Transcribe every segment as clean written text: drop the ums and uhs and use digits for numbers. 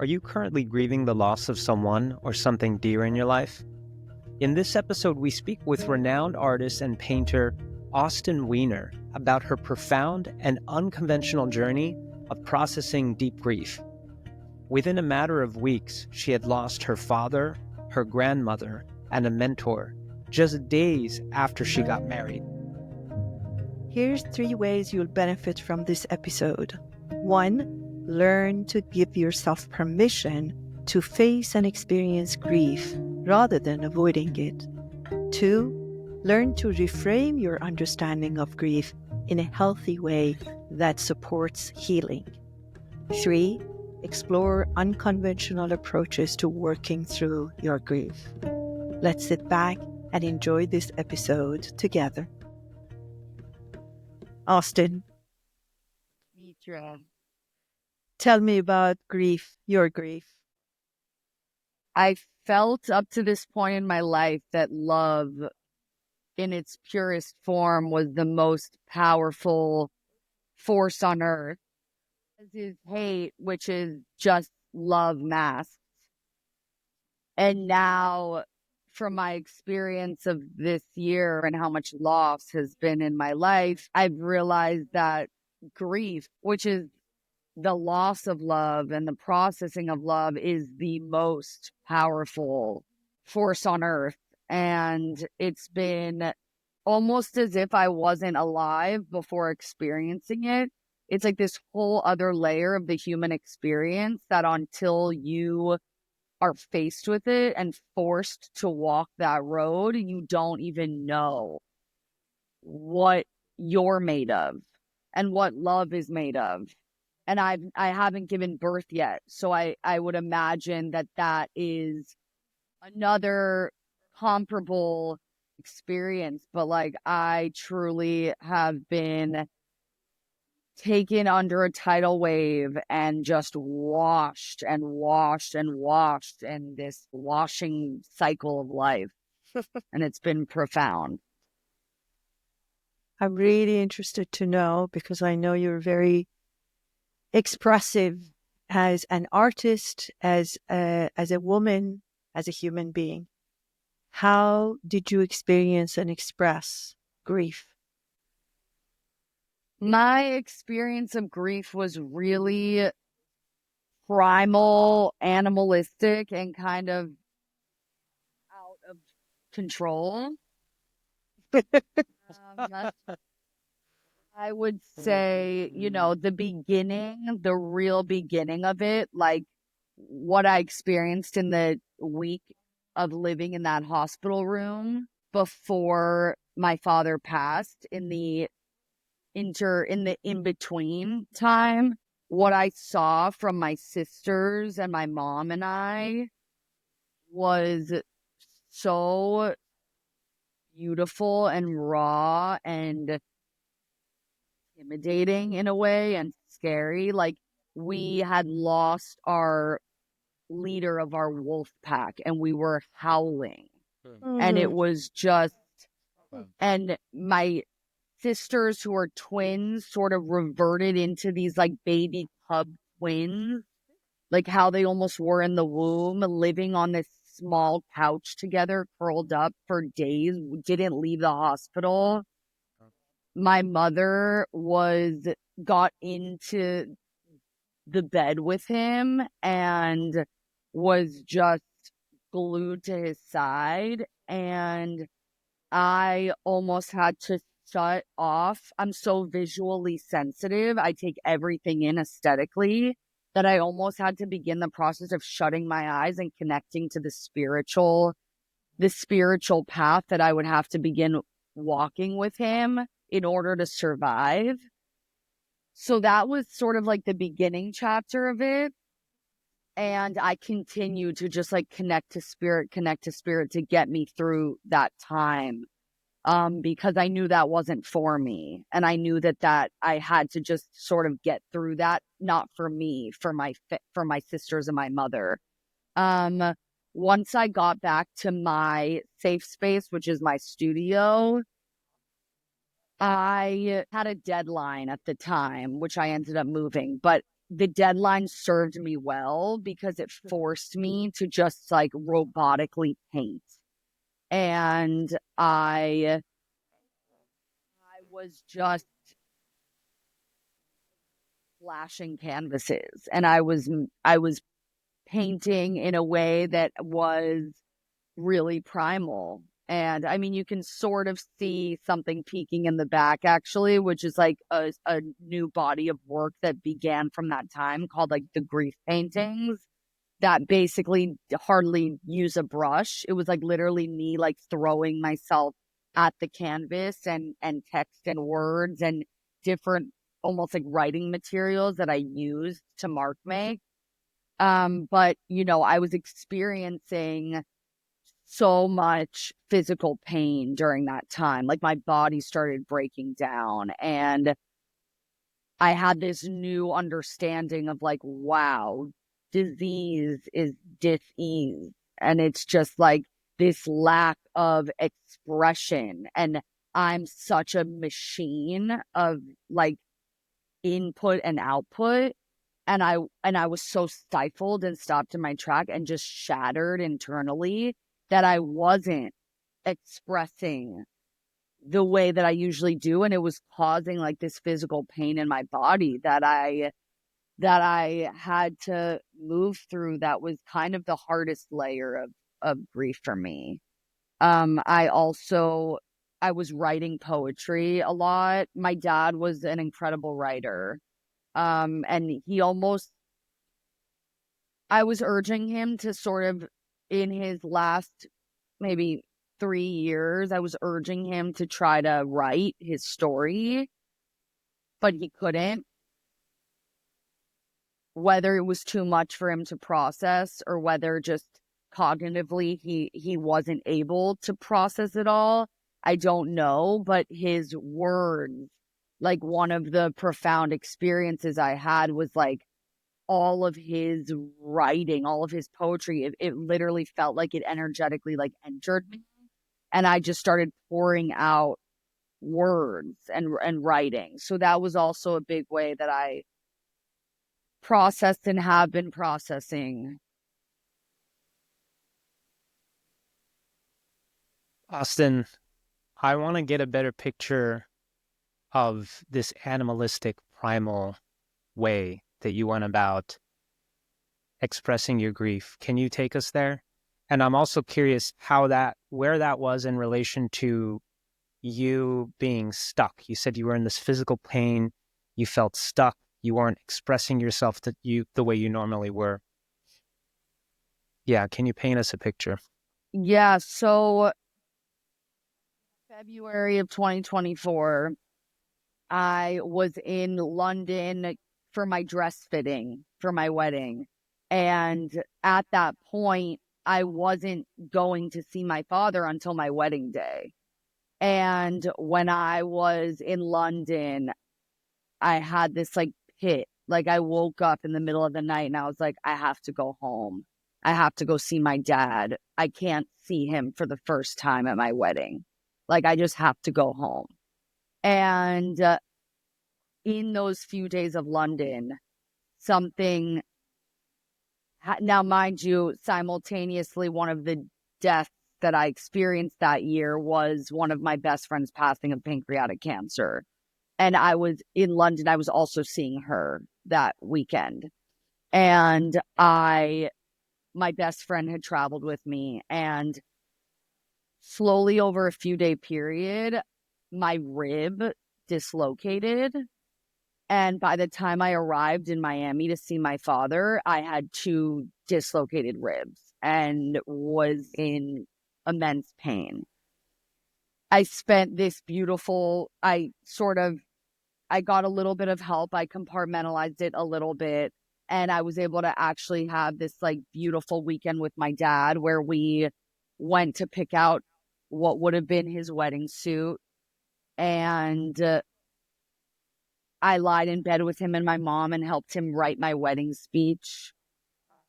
Are you currently grieving the loss of someone or something dear in your life? In this episode, we speak with renowned artist and painter Austyn Weiner about her profound and unconventional journey of processing deep grief. Within a matter of weeks, she had lost her father, her grandmother, and a mentor, just days after she got married. Here's 3 ways you'll benefit from this episode. 1. Learn to give yourself permission to face and experience grief rather than avoiding it. 2. Learn to reframe your understanding of grief in a healthy way that supports healing. 3. Explore unconventional approaches to working through your grief. Let's sit back and enjoy this episode together. Austyn, tell me about grief, your grief. I felt up to this point in my life that love in its purest form was the most powerful force on earth. As is hate, which is just love masked. And now, from my experience of this year and how much loss has been in my life, I've realized that grief, which is the loss of love and the processing of love, is the most powerful force on earth. And it's been almost as if I wasn't alive before experiencing it. It's like this whole other layer of the human experience that until you are faced with it and forced to walk that road, you don't even know what you're made of and what love is made of. And I haven't given birth yet. So I would imagine that is another comparable experience. But like, I truly have been taken under a tidal wave and just washed and washed and washed in this washing cycle of life. And it's been profound. I'm really interested to know, because I know you're very expressive as an artist, as a woman, as a human being. How did you experience and express grief? My experience of grief was really primal, animalistic, and kind of out of control. I would say, the real beginning of it, like what I experienced in the week of living in that hospital room before my father passed, in the in-between time, what I saw from my sisters and my mom and I was so beautiful and raw and intimidating in a way, and scary. Like, we had lost our leader of our wolf pack and we were howling. And it was just, and my sisters, who are twins, sort of reverted into these like baby cub twins, like how they almost were in the womb, living on this small couch together, curled up for days, didn't leave the hospital. My mother got into the bed with him and was just glued to his side. And I almost had to shut off. I'm so visually sensitive. I take everything in aesthetically, that I almost had to begin the process of shutting my eyes and connecting to the spiritual path that I would have to begin walking with him in order to survive. So that was sort of like the beginning chapter of it. And I continued to just like connect to spirit to get me through that time. Because I knew that wasn't for me. And I knew that I had to just sort of get through that, not for me, for my sisters and my mother. Once I got back to my safe space, which is my studio, I had a deadline at the time, which I ended up moving. But the deadline served me well because it forced me to just like robotically paint. And I was just flashing canvases, and I was painting in a way that was really primal. And I mean, you can sort of see something peeking in the back, actually, which is like a new body of work that began from that time called like the grief paintings, that basically hardly use a brush. It was like literally me like throwing myself at the canvas and text and words and different almost like writing materials that I used to mark make. But you know, I was experiencing so much physical pain during that time. Like my body started breaking down, and I had this new understanding of like, wow, disease is dis-ease. And it's just like this lack of expression. And I'm such a machine of like input and output. And I was so stifled and stopped in my track and just shattered internally that I wasn't expressing the way that I usually do. And it was causing like this physical pain in my body that I had to move through. That was kind of the hardest layer of grief for me. I was writing poetry a lot. My dad was an incredible writer. And I was urging him to sort of, in his last maybe 3 years, I was urging him to try to write his story, but he couldn't. Whether it was too much for him to process or whether just cognitively he wasn't able to process it all, I don't know. But his words, like one of the profound experiences I had was like all of his writing, all of his poetry, it literally felt like it energetically like entered me. And I just started pouring out words and writing. So that was also a big way that I processed and have been processing. Austyn, I want to get a better picture of this animalistic, primal way that you went about expressing your grief. Can you take us there? And I'm also curious where that was in relation to you being stuck. You said you were in this physical pain, you felt stuck, you weren't expressing yourself the way you normally were. Yeah, can you paint us a picture? Yeah, so February of 2024, I was in London for my dress fitting for my wedding. And at that point, I wasn't going to see my father until my wedding day. And when I was in London, I had this like pit. Like I woke up in the middle of the night and I was like, I have to go home. I have to go see my dad. I can't see him for the first time at my wedding. Like I just have to go home. And in those few days of London, now mind you, simultaneously, one of the deaths that I experienced that year was one of my best friends passing of pancreatic cancer. And I was in London. I was also seeing her that weekend. And my best friend had traveled with me, and slowly over a few-day period, my rib dislocated. And by the time I arrived in Miami to see my father, I had 2 dislocated ribs and was in immense pain. I spent this I got a little bit of help. I compartmentalized it a little bit. And I was able to actually have this like beautiful weekend with my dad where we went to pick out what would have been his wedding suit. And I lied in bed with him and my mom and helped him write my wedding speech.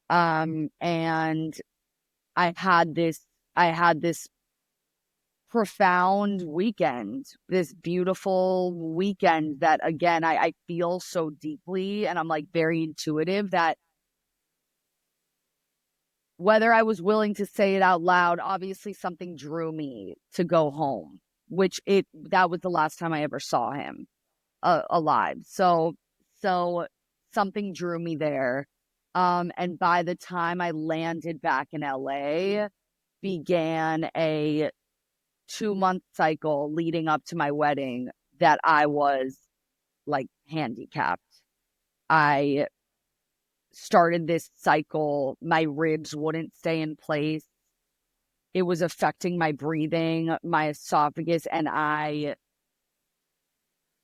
And I had this profound weekend, this beautiful weekend that, again, I feel so deeply, and I'm like very intuitive that whether I was willing to say it out loud, obviously something drew me to go home, that was the last time I ever saw him alive. So something drew me there. And by the time I landed back in LA, began a 2-month cycle leading up to my wedding that I was like handicapped. I started this cycle. My ribs wouldn't stay in place. It was affecting my breathing, my esophagus, and I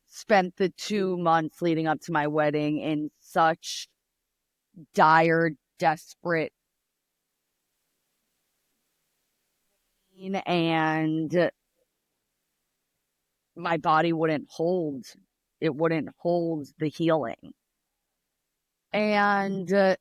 spent the 2 months leading up to my wedding in such dire, desperate pain, and my body wouldn't hold the healing. And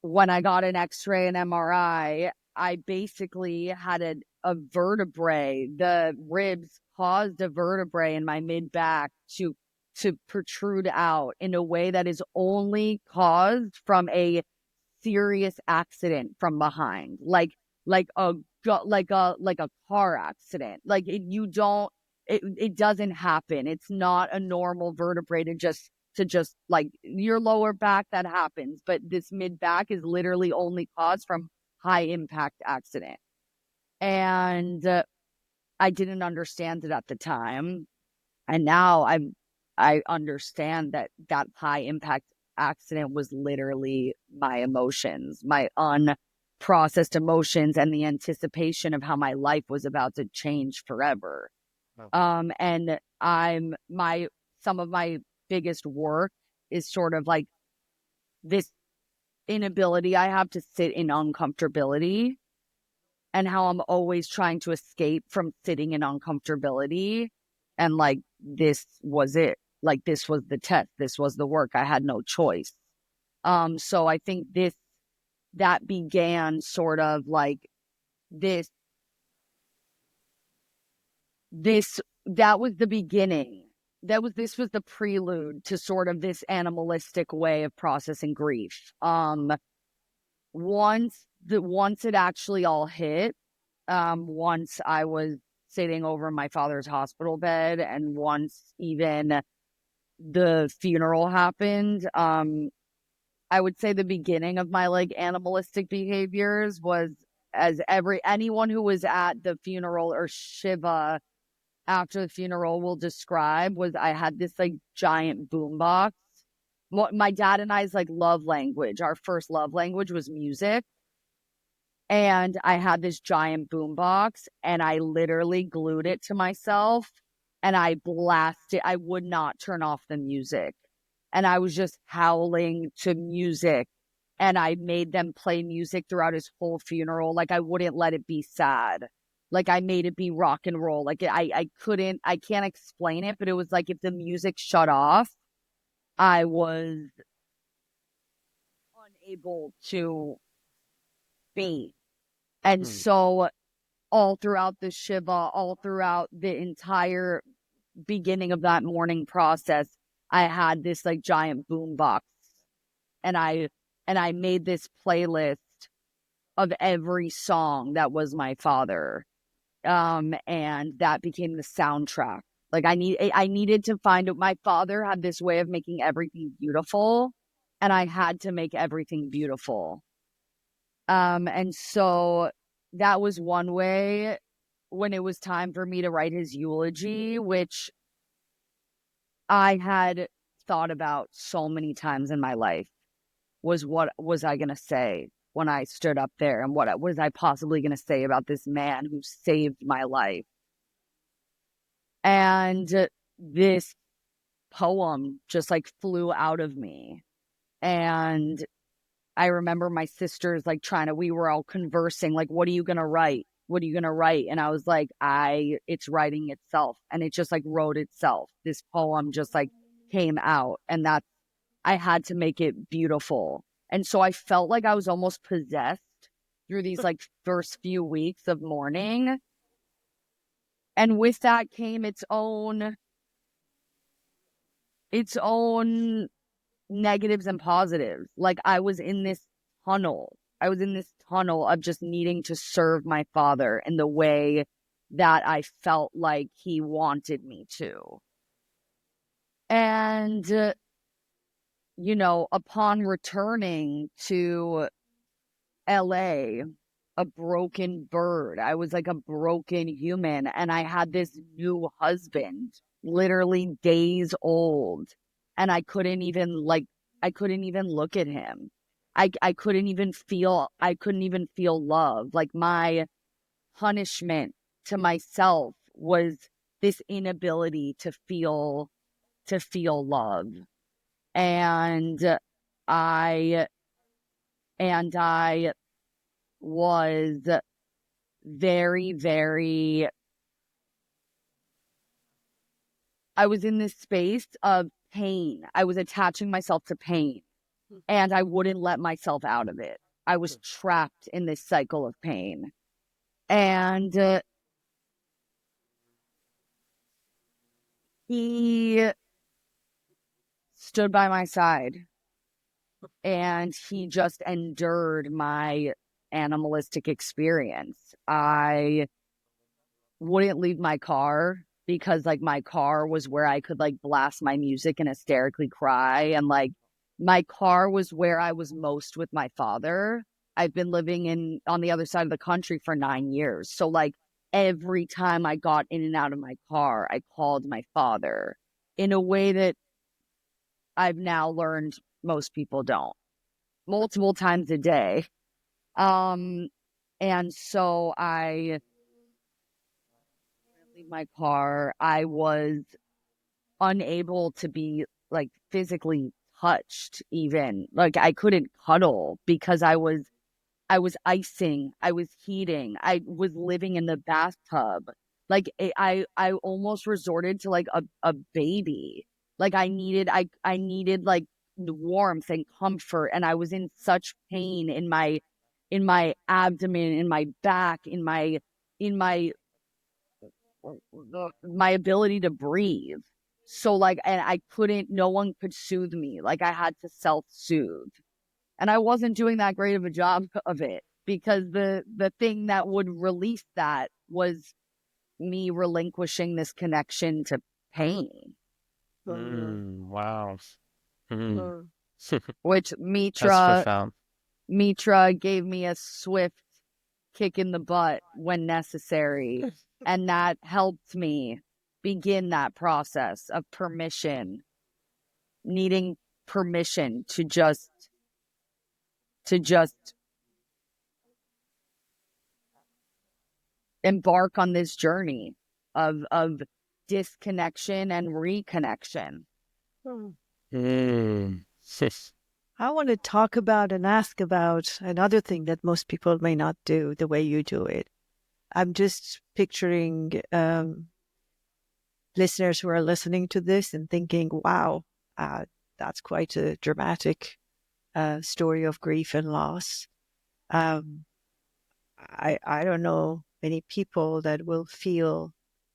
when I got an x-ray and MRI, I basically had a vertebrae. The ribs caused a vertebrae in my mid-back to protrude out in a way that is only caused from a serious accident from behind, like a car accident. Like it doesn't happen. It's not a normal vertebrae to just like your lower back, that happens, but this mid back is literally only caused from high impact accident. And I didn't understand it at the time, and now I understand that high impact accident was literally my emotions, my unprocessed emotions, and the anticipation of how my life was about to change forever. Oh. And some of my biggest work is sort of like this inability I have to sit in uncomfortability, and how I'm always trying to escape from sitting in uncomfortability. And like, this was it. Like, this was the test. This was the work. I had no choice. So I think that began sort of like this, that was the beginning. This was the prelude to sort of this animalistic way of processing grief. Once it actually all hit, once I was sitting over my father's hospital bed, and once even the funeral happened, I would say the beginning of my like animalistic behaviors was, as anyone who was at the funeral or Shiva after the funeral will describe, was I had this like giant boombox. My dad and I's like love language, our first love language was music. And I had this giant boombox, and I literally glued it to myself, and I blasted. I would not turn off the music, and I was just howling to music, and I made them play music throughout his whole funeral. Like, I wouldn't let it be sad. Like, I made it be rock and roll. Like, I can't explain it, but it was like if the music shut off, I was unable to be. And so all throughout the Shiva, all throughout the entire beginning of that morning process, I had this like giant boombox, and I made this playlist of every song that was my father. And that became the soundtrack. Like, I needed to find out. My father had this way of making everything beautiful, and I had to make everything beautiful. And so that was one way. When it was time for me to write his eulogy, which I had thought about so many times in my life, was what was I going to say when I stood up there, and what was I possibly going to say about this man who saved my life? And this poem just like flew out of me. And I remember my sisters like we were all conversing, like, what are you going to write? What are you going to write? And I was like, it's writing itself. And it just like wrote itself. This poem just like came out, and I had to make it beautiful. And so I felt like I was almost possessed through these like first few weeks of mourning. And with that came its own negatives and positives. Like I was in this tunnel. Of just needing to serve my father in the way that I felt like he wanted me to. And, upon returning to LA, a broken bird, I was like a broken human. And I had this new husband, literally days old. And I couldn't even look at him. I couldn't even feel love. Like my punishment to myself was this inability to feel love. And I was very, very, I was in this space of pain. I was attaching myself to pain and I wouldn't let myself out of it. I was trapped in this cycle of pain. And he stood by my side and he just endured my animalistic experience. I wouldn't leave my car because like my car was where I could like blast my music and hysterically cry. And like my car was where I was most with my father. I've been living on the other side of the country for 9 years. So like every time I got in and out of my car, I called my father in a way that I've now learned most people don't, multiple times a day. And so I leave my car. I was unable to be like physically touched even. Like I couldn't cuddle because I was icing, I was heating, I was living in the bathtub. Like I almost resorted to like a baby. Like I needed like warmth and comfort, and I was in such pain in my abdomen, in my back, in my my ability to breathe. So like, and no one could soothe me. Like I had to self-soothe. And I wasn't doing that great of a job of it because the thing that would release that was me relinquishing this connection to pain. Wow. Which Mitra gave me a swift kick in the butt when necessary. And that helped me begin that process of permission, needing permission to just embark on this journey of disconnection and reconnection. I want to talk about and ask about another thing that most people may not do the way you do it. I'm just picturing listeners who are listening to this and thinking, wow, that's quite a dramatic story of grief and loss. I don't know many people that will feel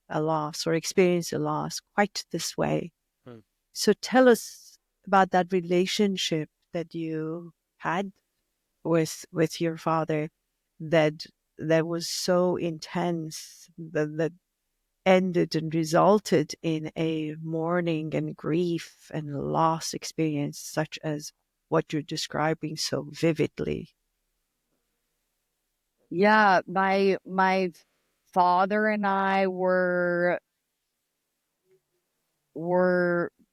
a loss or experience a loss quite this way. So tell us about that relationship that you had with your father that was so intense that ended and resulted in a mourning and grief and loss experience such as what you're describing so vividly. Yeah, my father and I were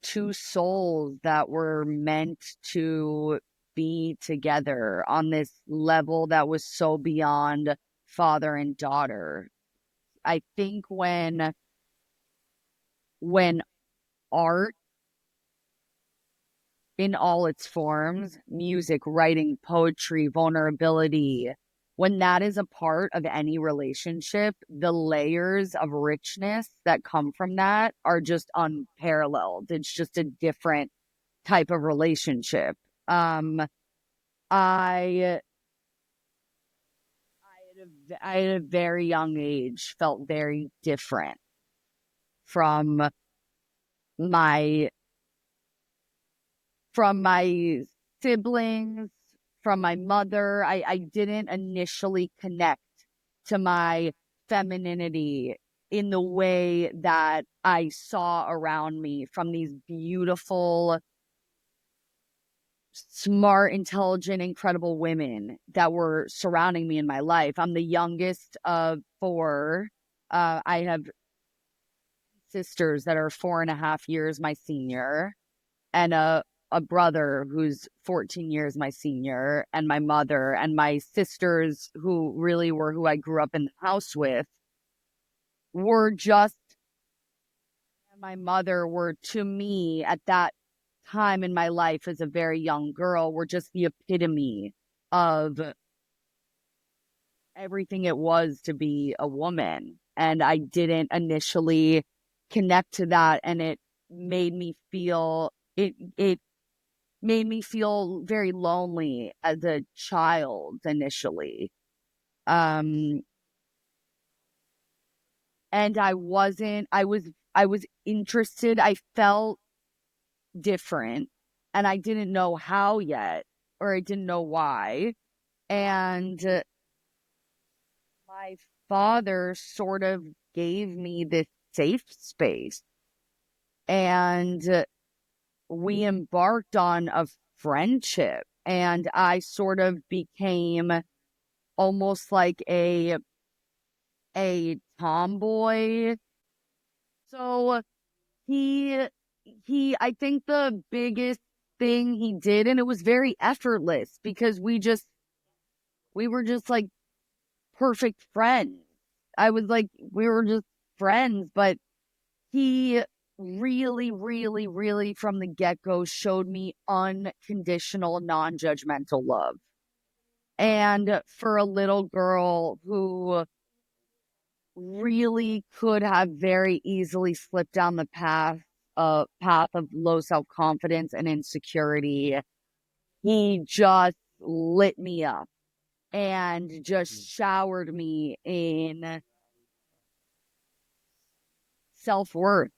two souls that were meant to be together on this level that was so beyond father and daughter. I think when art in all its forms, music, writing, poetry, vulnerability, when that is a part of any relationship, the layers of richness that come from that are just unparalleled. It's just a different type of relationship. I had a at a very young age, felt very different from my siblings, from my mother. I didn't initially connect to my femininity in the way that I saw around me from these beautiful, smart, intelligent, incredible women that were surrounding me in my life. I'm the youngest of 4. I have sisters that are 4.5 years my senior, and a brother who's 14 years my senior, and my mother and my sisters, who really were who I grew up in the house with, were just, and my mother were, to me at that time in my life as a very young girl, were just the epitome of everything it was to be a woman. And I didn't initially connect to that, and it made me feel it made me feel very lonely as a child initially. And I was interested. I felt different, and I didn't know how yet, or I didn't know why. And my father sort of gave me this safe space, and we embarked on a friendship, and I sort of became almost like a tomboy. So he I think the biggest thing he did, and it was very effortless because we were just like perfect friends. We were just friends, but he really, really, really from the get-go showed me unconditional, non-judgmental love. And for a little girl who really could have very easily slipped down the path of low self-confidence and insecurity, he just lit me up and just showered me in self-worth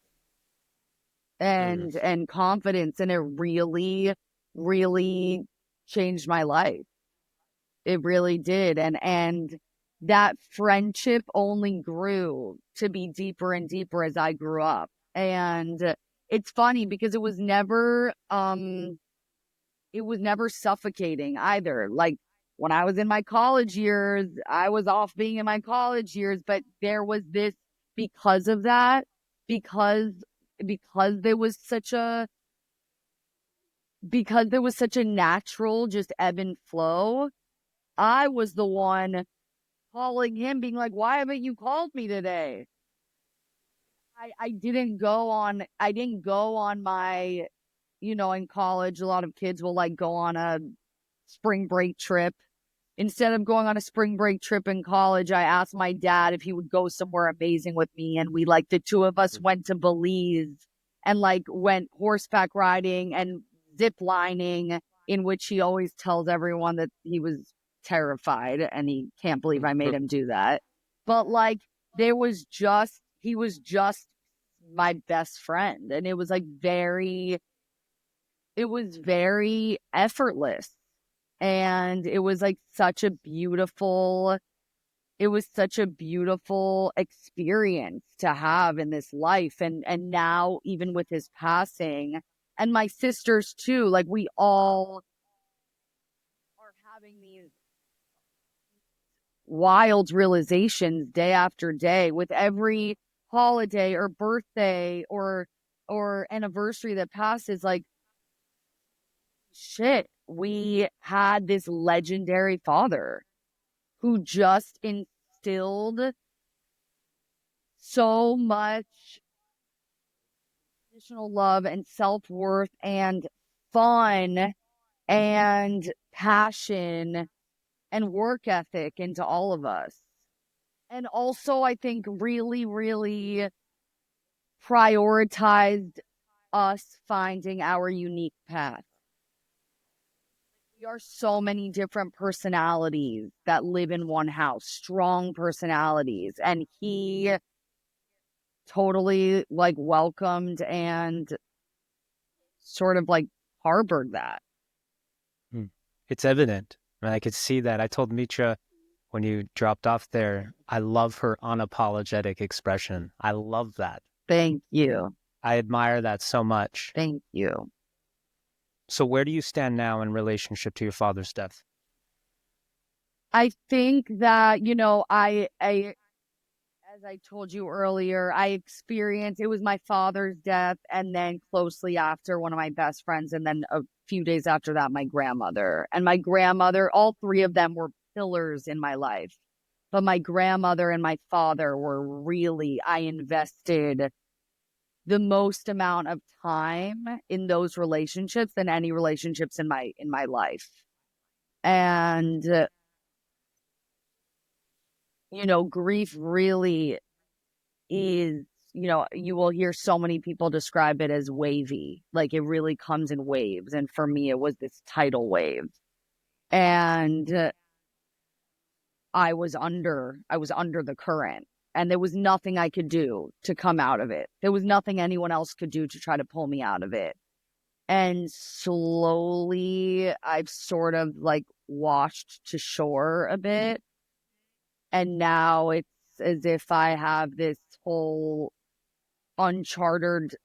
and confidence, and it really, really changed my life. It really did. And that friendship only grew to be deeper and deeper as I grew up. And it's funny because it was never suffocating either. Like when I was in my college years, I was off being in my college years, but there was this, because of that, because there was such a natural just ebb and flow. I was the one calling him, being like, why haven't you called me today? I didn't go on my, in college, a lot of kids will like go on a spring break trip. Instead of going on a spring break trip in college, I asked my dad if he would go somewhere amazing with me. And we, like, the two of us went to Belize and like went horseback riding and zip lining, in which he always tells everyone that he was terrified and he can't believe I made him do that. But like, he was just my best friend. And it was like very effortless. And it was like such a beautiful experience to have in this life. And now, even with his passing, and my sisters too, like we all are having these wild realizations day after day with every holiday or birthday or anniversary that passes. Like, shit, we had this legendary father who just instilled so much additional love and self-worth and fun and passion and work ethic into all of us. And also, I think really, really prioritized us finding our unique path. We are so many different personalities that live in one house, strong personalities. And he totally like welcomed and sort of like harbored that. It's evident. I could see that. I told Mitra when you dropped off there, I love her unapologetic expression. I love that. Thank you. I admire that so much. Thank you. So where do you stand now in relationship to your father's death? I think that, you know, I as I told you earlier, I experienced, it was my father's death, and then closely after, one of my best friends, and then a few days after that, my grandmother. And my grandmother, all three of them were pillars in my life. But my grandmother and my father were really, I invested the most amount of time in those relationships than any relationships in my life. And you know, grief really is, you know, you will hear so many people describe it as wavy, like it really comes in waves. And for me, it was this tidal wave. And I was under the current, and there was nothing I could do to come out of it. There was nothing anyone else could do to try to pull me out of it. And slowly I've sort of like washed to shore a bit. And now it's as if I have this whole uncharted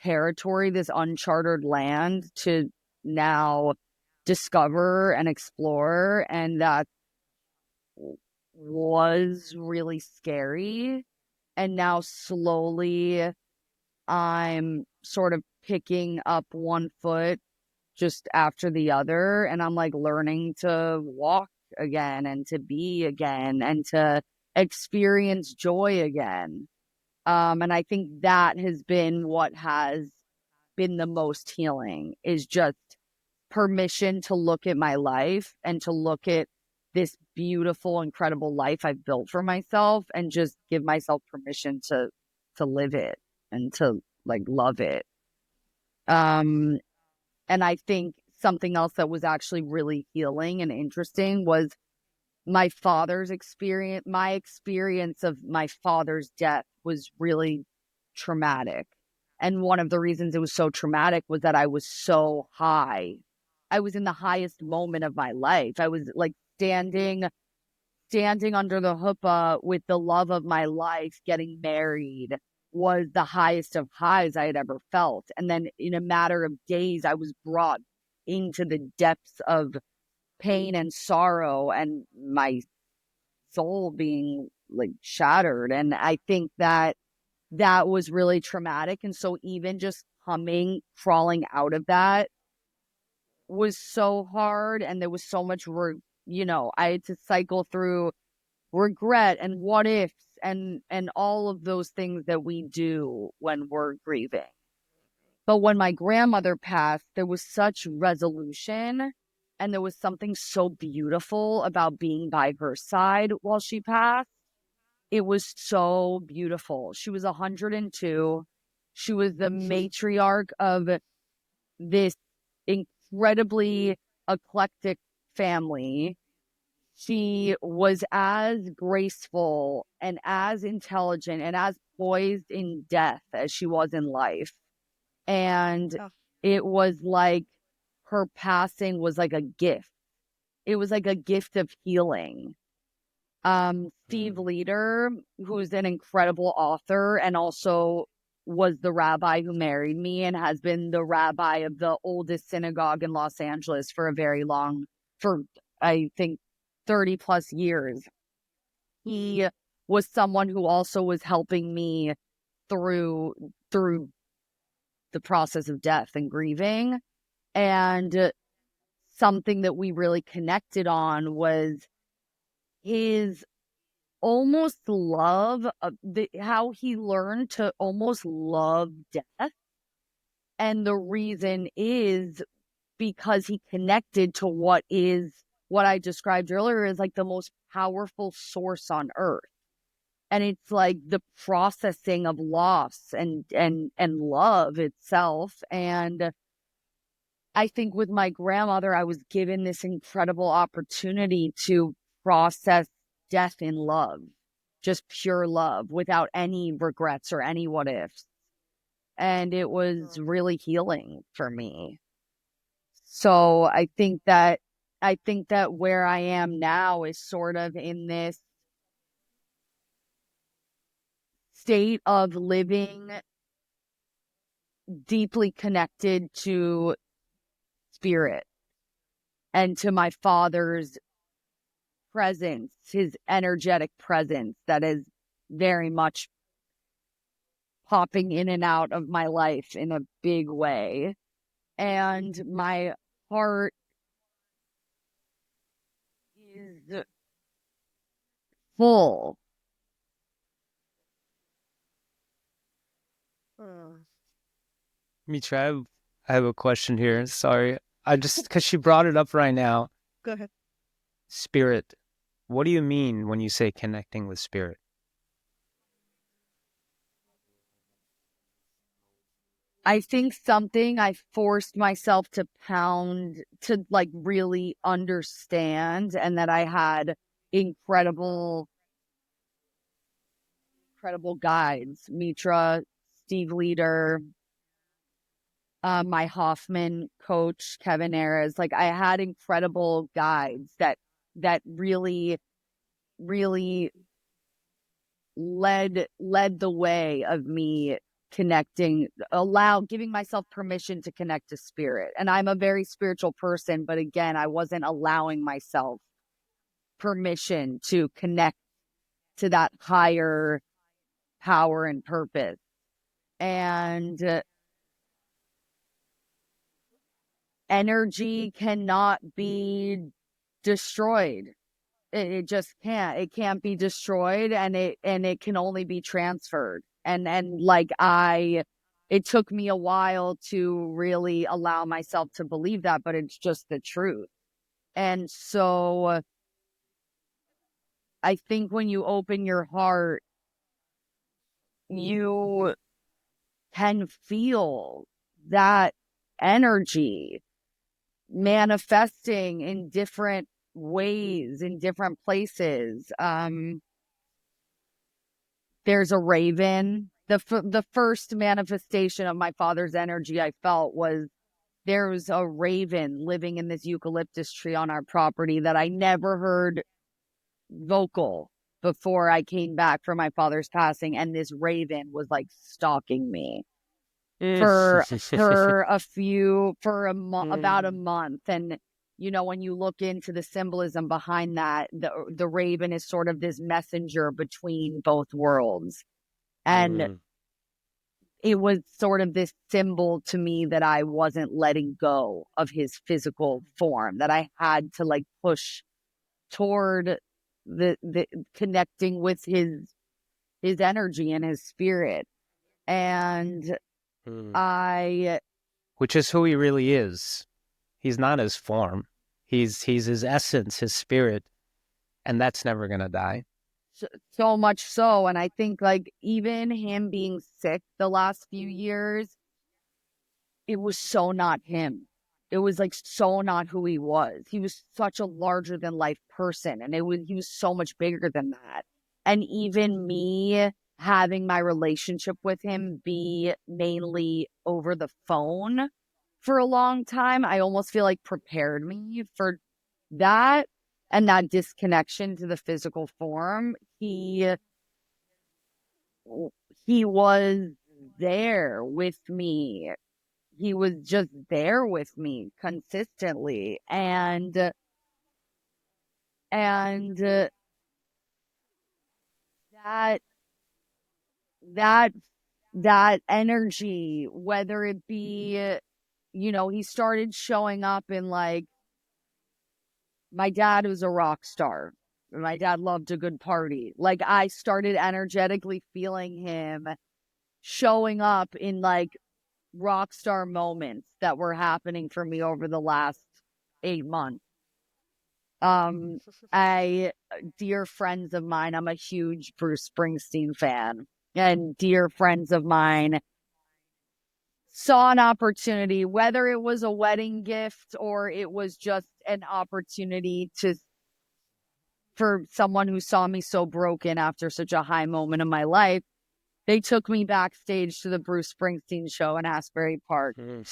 territory, this uncharted land to now discover and explore. And that was really scary. And now slowly I'm sort of picking up one foot just after the other. And I'm like learning to walk again and to be again and to experience joy again. And I think that has been what has been the most healing, is just permission to look at my life and to look at this beautiful, incredible life I've built for myself, and just give myself permission to live it and to like love it. And I think something else that was actually really healing and interesting was my father's experience. My experience of my father's death was really traumatic. And one of the reasons it was so traumatic was that I was so high. I was in the highest moment of my life. I was like standing under the chuppah with the love of my life, getting married, was the highest of highs I had ever felt. And then in a matter of days, I was brought into the depths of pain and sorrow, and my soul being like shattered. And I think that that was really traumatic. And so even just crawling out of that was so hard. And there was so much you know, I had to cycle through regret and what ifs and all of those things that we do when we're grieving. But when my grandmother passed, there was such resolution, and there was something so beautiful about being by her side while she passed. It was so beautiful. She was 102. She was the matriarch of this incredibly eclectic family. She was as graceful and as intelligent and as poised in death as she was in life. And it was like her passing was like a gift. It was like a gift of healing. Steve Leder, who's an incredible author and also was the rabbi who married me and has been the rabbi of the oldest synagogue in Los Angeles for I think 30 plus years. He was someone who also was helping me through the process of death and grieving. And something that we really connected on was his almost love of how he learned to almost love death. And the reason is because he connected to what I described earlier as like the most powerful source on earth. And it's like the processing of loss and love itself. And I think with my grandmother, I was given this incredible opportunity to process death in love, just pure love without any regrets or any what ifs. And it was really healing for me. So I think that where I am now is sort of in this state of living deeply connected to spirit and to my father's presence, his energetic presence that is very much popping in and out of my life in a big way. And my heart is full. Mitra, I have a question here. Sorry. Because she brought it up right now. Go ahead. Spirit. What do you mean when you say connecting with spirit? I think something I forced myself to pound to like really understand, and that I had incredible guides, Mitra, Steve Leader, my Hoffman coach, Kevin Ayres. Like I had incredible guides that really, really led the way of me connecting, giving myself permission to connect to spirit. And I'm a very spiritual person, but again, I wasn't allowing myself permission to connect to that higher power and purpose. And energy cannot be destroyed. It just can't. It can't be destroyed, and it can only be transferred. And like it took me a while to really allow myself to believe that, but it's just the truth. And so I think when you open your heart, you can feel that energy manifesting in different ways, in different places. There's a raven. The first manifestation of my father's energy I felt was there was a raven living in this eucalyptus tree on our property that I never heard vocal before I came back from my father's passing, and this raven was like stalking me for about a month. And when you look into the symbolism behind that, the raven is sort of this messenger between both worlds. And it was sort of this symbol to me that I wasn't letting go of his physical form, that I had to like push toward the connecting with his energy and his spirit. And which is who he really is. He's not his form. He's his essence, his spirit, and that's never gonna die. So much so. And I think like even him being sick the last few years, it was so not him. It was like so not who he was. He was such a larger than life person, and he was so much bigger than that. And even me having my relationship with him be mainly over the phone for a long time, I almost feel like prepared me for that and that disconnection to the physical form. He was there with me. He was just there with me consistently. And that energy, whether it be, he started showing up in like, my dad was a rock star. My dad loved a good party. Like I started energetically feeling him showing up in like rock star moments that were happening for me over the last 8 months. Dear friends of mine, I'm a huge Bruce Springsteen fan, and dear friends of mine saw an opportunity, whether it was a wedding gift or it was just an opportunity for someone who saw me so broken after such a high moment in my life. They took me backstage to the Bruce Springsteen show in Asbury Park. And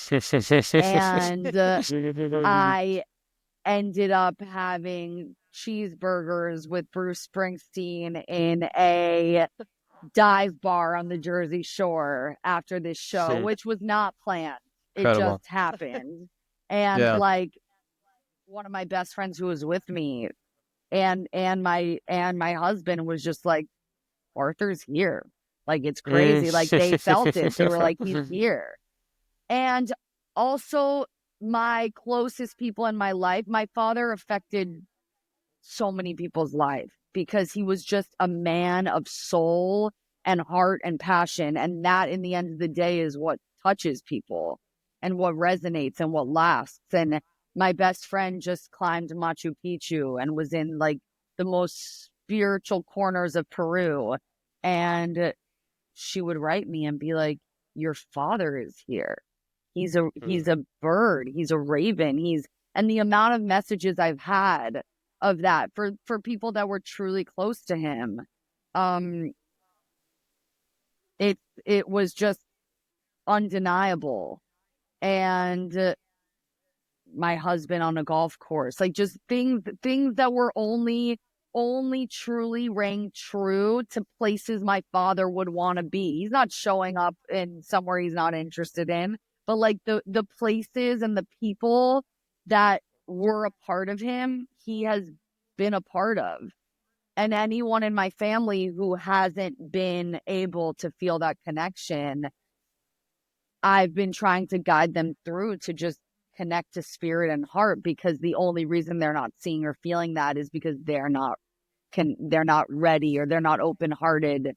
I ended up having cheeseburgers with Bruce Springsteen in a dive bar on the Jersey Shore after this show, which was not planned. Incredible. It just happened. And like one of my best friends who was with me and my husband was just like, Arthur's here. Like, it's crazy. Like, they felt it. They were like, he's here. And also, my closest people in my life, my father affected so many people's life because he was just a man of soul and heart and passion. And that, in the end of the day, is what touches people and what resonates and what lasts. And my best friend just climbed Machu Picchu and was in like the most spiritual corners of Peru. And she would write me and be like, your father is here. He's a bird. He's a raven. And the amount of messages I've had of that for people that were truly close to him, it was just undeniable. And my husband on a golf course, like just things that were only truly rang true to places my father would want to be. He's not showing up in somewhere he's not interested in, but like the places and the people that were a part of him, he has been a part of. And anyone in my family who hasn't been able to feel that connection, I've been trying to guide them through to just connect to spirit and heart, because the only reason they're not seeing or feeling that is because they're not ready, or they're not open-hearted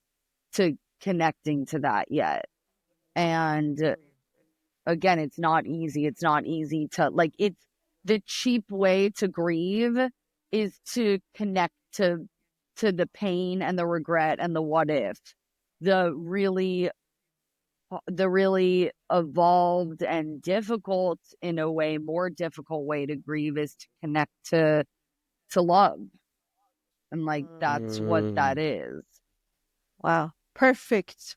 to connecting to that yet. And again, it's not easy. It's not easy to, like, it's the cheap way to grieve is to connect to the pain and the regret and the what if. The really evolved and difficult, in a way, more difficult way to grieve is to connect to love. And like, that's what that is. Wow. Perfect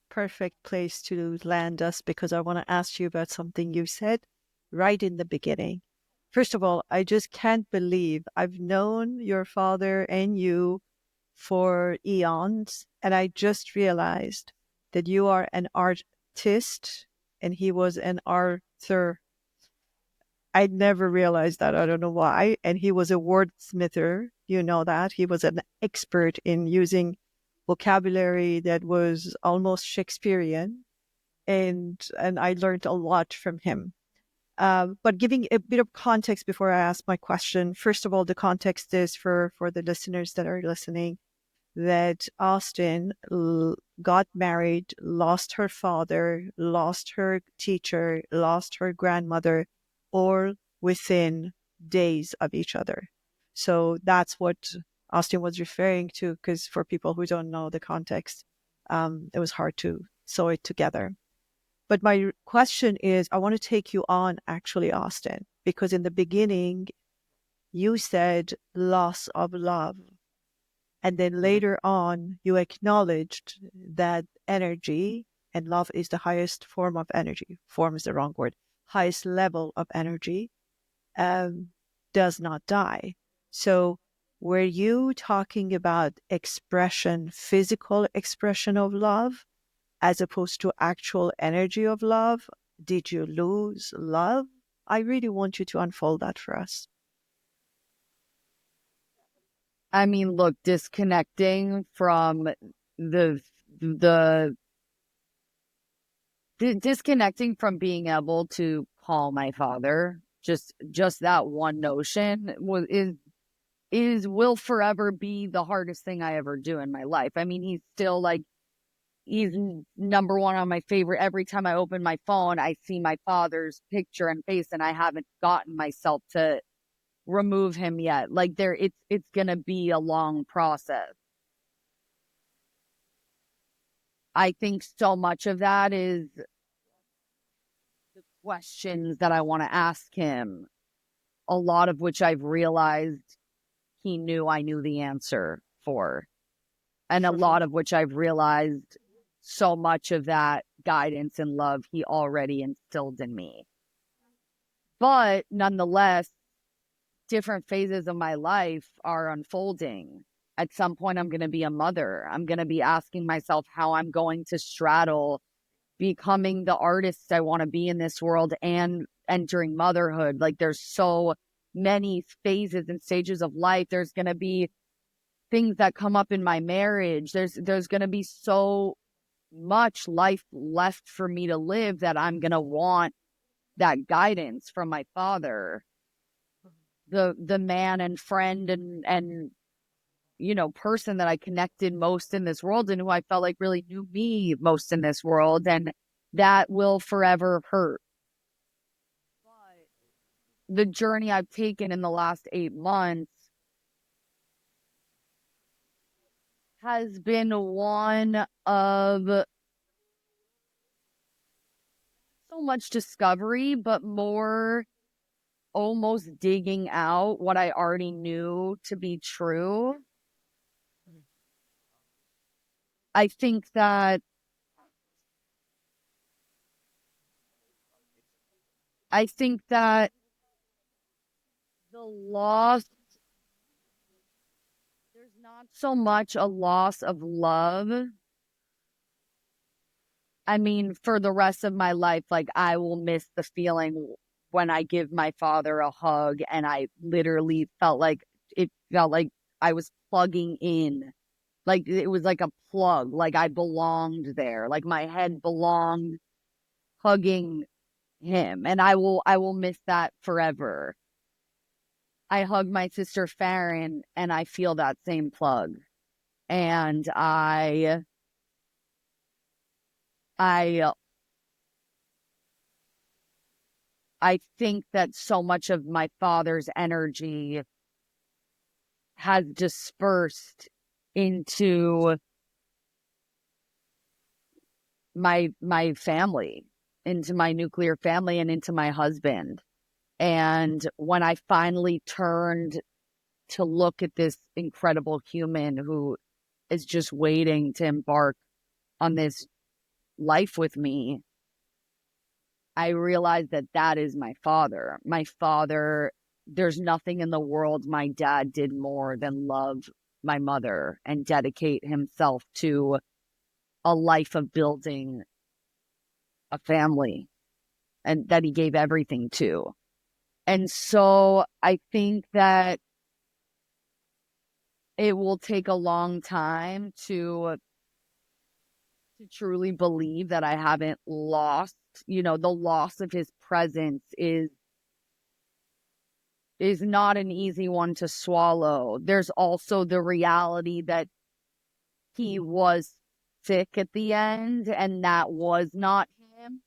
place to land us, because I want to ask you about something you said right in the beginning. First of all, I just can't believe I've known your father and you for eons, and I just realized that you are an artist and he was an author. I never realized that. I don't know why. And he was a wordsmither. You know that. He was an expert in using vocabulary that was almost Shakespearean. And I learned a lot from him. But giving a bit of context before I ask my question, first of all, the context is for the listeners that are listening, that Austyn got married, lost her father, lost her teacher, lost her grandmother, all within days of each other. So that's what Austyn was referring to, because for people who don't know the context, it was hard to sew it together. But my question is, I want to take you on, actually, Austyn, because in the beginning, you said loss of love. And then later on, you acknowledged that energy, and love is the highest form of energy. Form is the wrong word. Highest level of energy does not die. So were you talking about expression, physical expression of love, as opposed to actual energy of love? Did you lose love? I really want you to unfold that for us. I mean, look, disconnecting from disconnecting from being able to call my father, just that one notion will forever be the hardest thing I ever do in my life. I mean, he's still like, he's number one on my favorite. Every time I open my phone, I see my father's picture and face, and I haven't gotten myself to remove him yet. Like, it's gonna be a long process. I think so much of that is questions that I want to ask him, a lot of which I've realized he knew I knew the answer for. And a lot of which I've realized so much of that guidance and love he already instilled in me. But nonetheless, different phases of my life are unfolding. At some point, I'm going to be a mother. I'm going to be asking myself how I'm going to straddle becoming the artist I want to be in this world and entering motherhood. Like, there's so many phases and stages of life. There's going to be things that come up in my marriage. There's going to be so much life left for me to live that I'm going to want that guidance from my father, the man and friend and person that I connected most in this world and who I felt like really knew me most in this world. And that will forever hurt. But the journey I've taken in the last 8 months has been one of so much discovery, but more almost digging out what I already knew to be true. I think that the loss, there's not so much a loss of love. I mean, for the rest of my life, like, I will miss the feeling when I give my father a hug and I literally felt like I was plugging in. Like, it was like a plug, like I belonged there, like my head belonged hugging him. And I will miss that forever. I hug my sister Farron and I feel that same plug. And I think that so much of my father's energy has dispersed into my family, into my nuclear family and into my husband. And when I finally turned to look at this incredible human who is just waiting to embark on this life with me, I realized that that is my father. My father, there's nothing in the world my dad did more than love my mother and dedicate himself to a life of building a family, and that he gave everything to. And so I think that it will take a long time to truly believe that I haven't lost, the loss of his presence is not an easy one to swallow. There's also the reality that he was sick at the end and that was not him.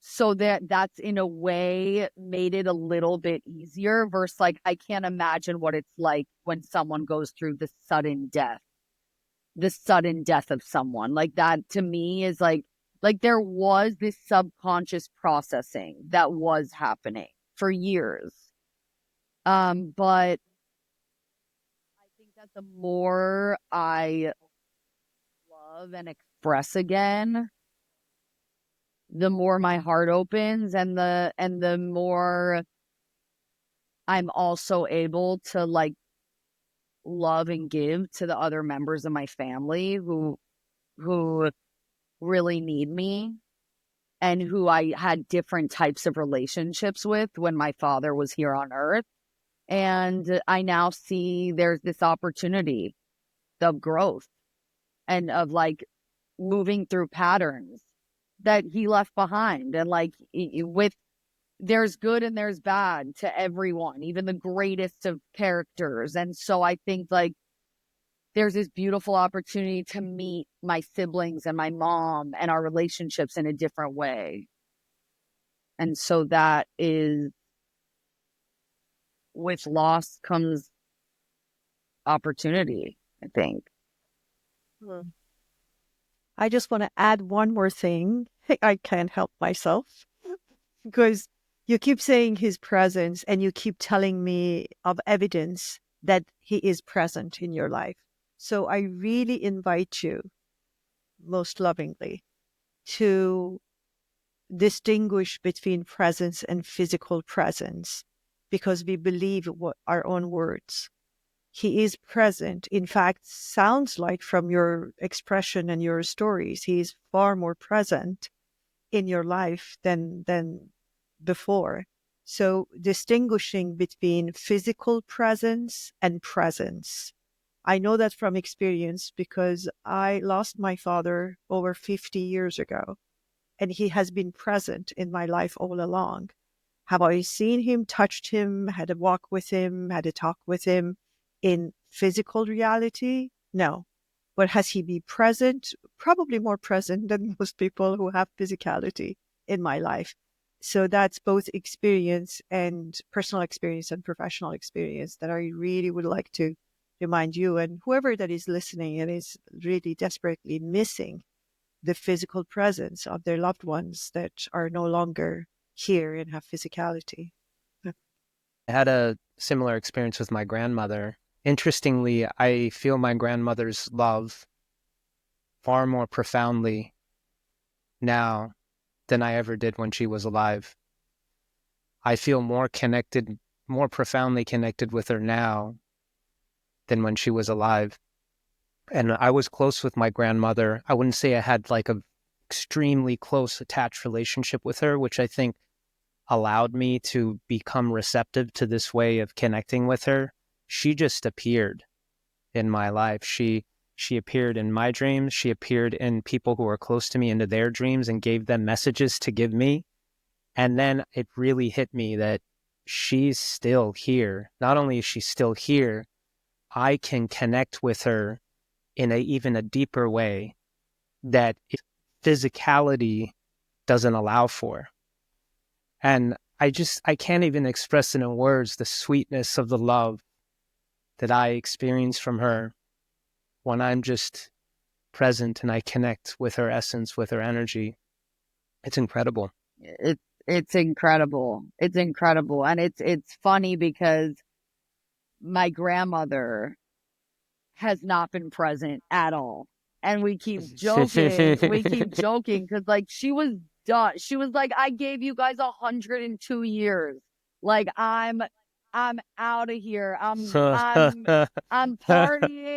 So that's in a way made it a little bit easier versus, like, I can't imagine what it's like when someone goes through the sudden death of someone. Like, that to me is like there was this subconscious processing that was happening for years. But I think that the more I love and express again, the more my heart opens and the more I'm also able to, like, love and give to the other members of my family who really need me and who I had different types of relationships with when my father was here on earth. And I now see there's this opportunity of growth and of, like, moving through patterns that he left behind. And, like, there's good and there's bad to everyone, even the greatest of characters. And so I think, like, there's this beautiful opportunity to meet my siblings and my mom and our relationships in a different way. And so that is, with loss comes opportunity, I think. I just want to add one more thing. I can't help myself. because you keep saying his presence and you keep telling me of evidence that he is present in your life. So I really invite you, most lovingly, to distinguish between presence and physical presence, because we believe what our own words. He is present. In fact, sounds like from your expression and your stories, he is far more present in your life than before. So distinguishing between physical presence and presence. I know that from experience because I lost my father over 50 years ago, and he has been present in my life all along. Have I seen him, touched him, had a walk with him, had a talk with him in physical reality? No. But has he been present? Probably more present than most people who have physicality in my life. So that's both experience and personal experience and professional experience that I really would like to remind you and whoever that is listening and is really desperately missing the physical presence of their loved ones that are no longer here and have physicality. I had a similar experience with my grandmother. Interestingly, I feel my grandmother's love far more profoundly now than I ever did when she was alive. I feel more connected, more profoundly connected with her now than when she was alive. And I was close with my grandmother. I wouldn't say I had like a extremely close attached relationship with her, which I think allowed me to become receptive to this way of connecting with her. She just appeared in my life. She appeared in my dreams. She appeared in people who were close to me into their dreams and gave them messages to give me. And then it really hit me that she's still here. Not only is she still here, I can connect with her in even a deeper way that physicality doesn't allow for. And I can't even express it in words, the sweetness of the love that I experience from her when I'm just present and I connect with her essence, with her energy. It's incredible. It's incredible. It's incredible. And it's funny because my grandmother has not been present at all. And we keep joking. Because like she was done. She was like, I gave you guys 102 years. Like I'm out of here. I'm partying.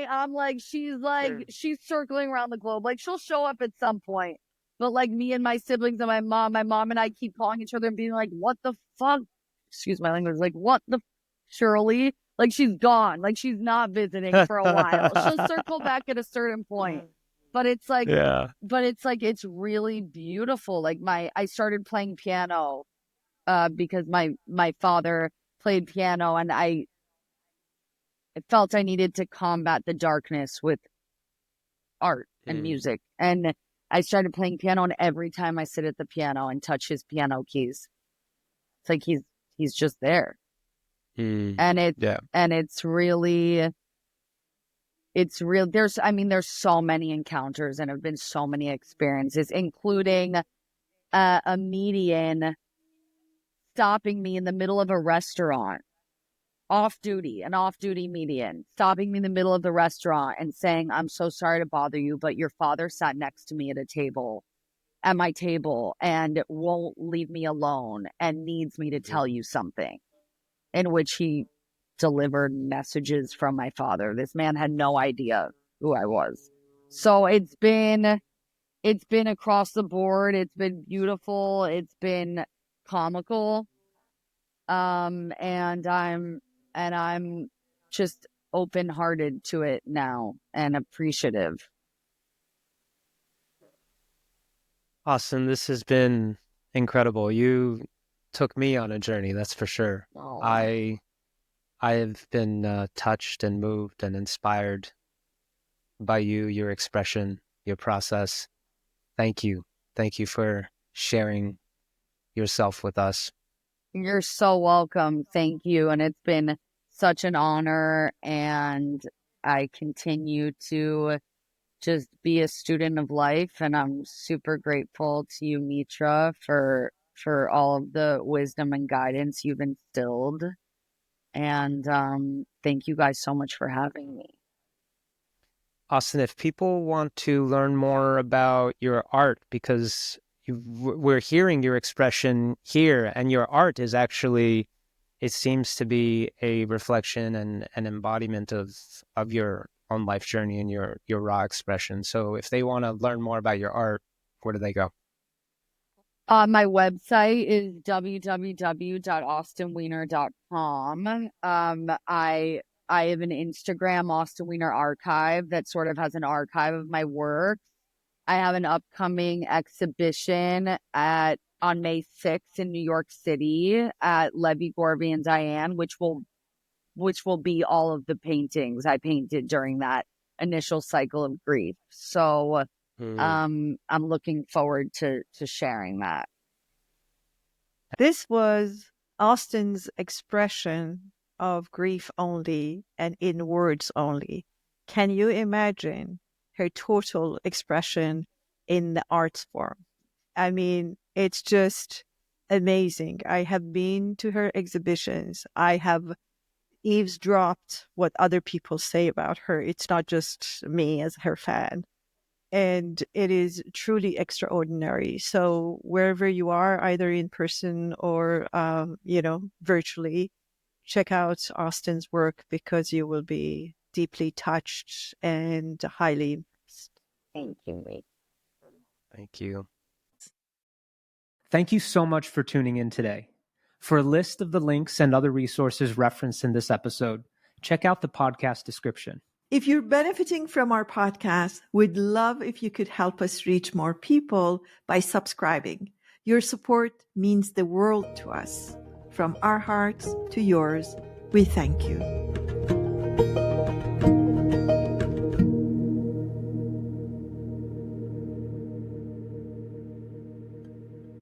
I'm like, she's circling around the globe. Like she'll show up at some point. But like me and my siblings and my mom and I keep calling each other and being like, what the fuck? Excuse my language. Like, what the Shirley? Like she's gone. Like she's not visiting for a while. She'll circle back at a certain point. But it's like, it's really beautiful. Like I started playing piano because my father played piano, and I felt I needed to combat the darkness with art and music. And I started playing piano, and every time I sit at the piano and touch his piano keys, it's like he's just there. And it's really, there's so many encounters and have been so many experiences, including a median stopping me in the middle of a restaurant, an off-duty median, stopping me in the middle of the restaurant and saying, I'm so sorry to bother you, but your father sat next to me at my table and won't leave me alone and needs me to tell you something, in which he delivered messages from my father. This man had no idea who I was. So it's been across the board. It's been beautiful. It's been comical. And I'm just open-hearted to it now and appreciative. Austyn, this has been incredible. You took me on a journey, that's for sure. Oh. I have been touched and moved and inspired by you, your expression, your process. Thank you. Thank you for sharing yourself with us. You're so welcome. Thank you. And it's been such an honor. And I continue to just be a student of life. And I'm super grateful to you, Mitra, for for all of the wisdom and guidance you've instilled. And thank you guys so much for having me. Austyn, if people want to learn more about your art, because we're hearing your expression here, and your art is actually, it seems to be a reflection and an embodiment of your own life journey and your raw expression. So if they want to learn more about your art, where do they go? My website is www.austynweiner.com. I have an Instagram, Austyn Weiner Archive, that sort of has an archive of my work. I have an upcoming exhibition on May 6th in New York City at Levy, Gorby, and Diane, which will be all of the paintings I painted during that initial cycle of grief. So I'm looking forward to sharing that. This was Austyn's expression of grief only and in words only. Can you imagine her total expression in the arts form? I mean, it's just amazing. I have been to her exhibitions. I have eavesdropped what other people say about her. It's not just me as her fan. And it is truly extraordinary. So wherever you are, either in person or, virtually, check out Austyn's work because you will be deeply touched and highly impressed. Thank you. Thank you. Thank you so much for tuning in today. For a list of the links and other resources referenced in this episode, check out the podcast description. If you're benefiting from our podcast, we'd love if you could help us reach more people by subscribing. Your support means the world to us. From our hearts to yours, we thank you.